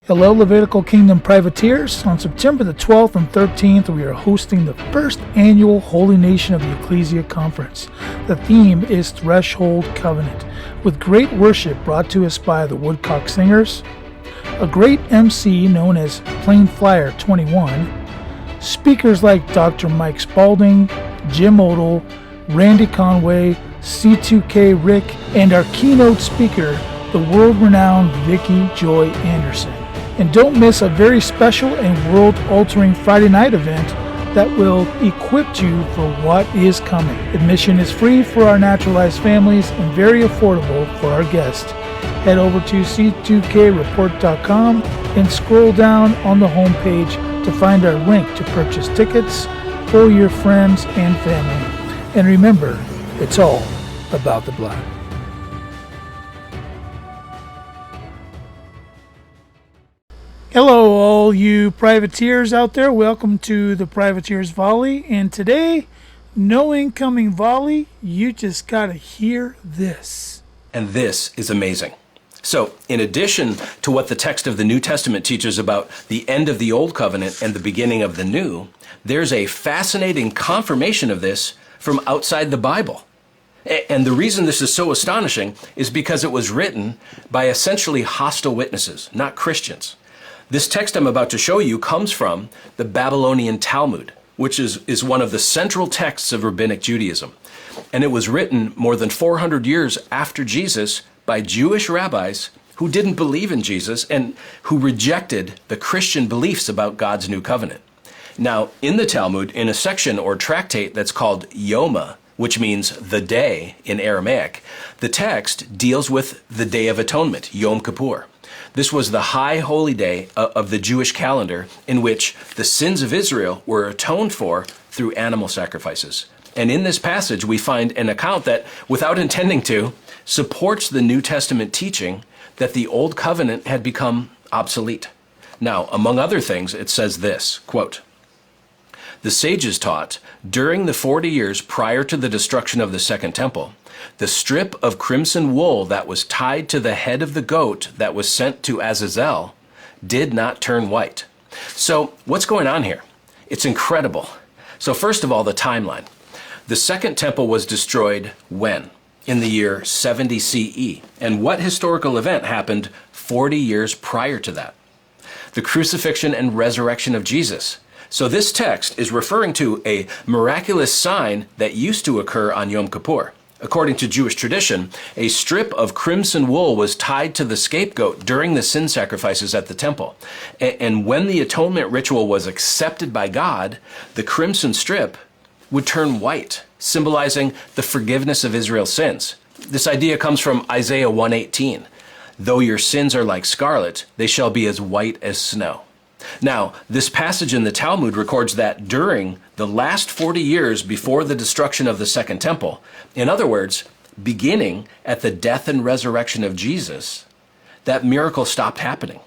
Hello, Levitical Kingdom Privateers. On September the 12th and 13th, we are hosting the first annual Holy Nation of the Ecclesia Conference. The theme is Threshold Covenant, with great worship brought to us by the Woodcock Singers, a great MC known as Plain Flyer 21, speakers like Dr. Mike Spalding, Jim Odell, Randy Conway, C2K Rick, and our keynote speaker, the world-renowned Vicki Joy Anderson. And don't miss a very special and world-altering Friday night event that will equip you for what is coming. Admission is free for our naturalized families and very affordable for our guests. Head over to c2kreport.com and scroll down on the homepage to find our link to purchase tickets for your friends and family. And remember, it's all about the blood. Hello, all you privateers out there. Welcome to the Privateers Volley. And today, no incoming volley. You just got to hear this. And this is amazing. So, in addition to what the text of the New Testament teaches about the end of the Old Covenant and the beginning of the New, there's a fascinating confirmation of this from outside the Bible. And the reason this is so astonishing is because it was written by essentially hostile witnesses, not Christians. This text I'm about to show you comes from the Babylonian Talmud, which is one of the central texts of Rabbinic Judaism. And it was written more than 400 years after Jesus by Jewish rabbis who didn't believe in Jesus and who rejected the Christian beliefs about God's new covenant. Now, in the Talmud, in a section or tractate that's called Yoma, which means the day in Aramaic, the text deals with the Day of Atonement, Yom Kippur. This was the high holy day of the Jewish calendar in which the sins of Israel were atoned for through animal sacrifices. And in this passage, we find an account that, without intending to, supports the New Testament teaching that the Old Covenant had become obsolete. Now, among other things, it says this, quote, "The sages taught, during the 40 years prior to the destruction of the Second Temple, the strip of crimson wool that was tied to the head of the goat that was sent to Azazel did not turn white." So what's going on here? It's incredible. So first of all, the timeline. The Second Temple was destroyed when? In the year 70 CE. And what historical event happened 40 years prior to that? The crucifixion and resurrection of Jesus. So this text is referring to a miraculous sign that used to occur on Yom Kippur. According to Jewish tradition, a strip of crimson wool was tied to the scapegoat during the sin sacrifices at the temple. And when the atonement ritual was accepted by God, the crimson strip would turn white, symbolizing the forgiveness of Israel's sins. This idea comes from Isaiah 1:18. "Though your sins are like scarlet, they shall be as white as snow." Now, this passage in the Talmud records that during the last 40 years before the destruction of the Second Temple, in other words, beginning at the death and resurrection of Jesus, that miracle stopped happening.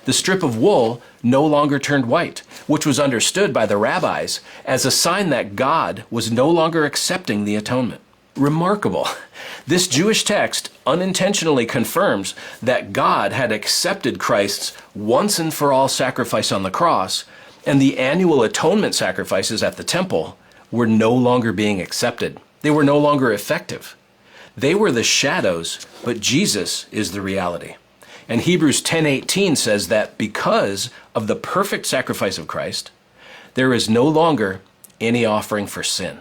The strip of wool no longer turned white, which was understood by the rabbis as a sign that God was no longer accepting the atonement. Remarkable. This Jewish text unintentionally confirms that God had accepted Christ's once and for all sacrifice on the cross, and the annual atonement sacrifices at the temple were no longer being accepted. They were no longer effective. They were the shadows, but Jesus is the reality. And Hebrews 10:18 says that because of the perfect sacrifice of Christ, there is no longer any offering for sin.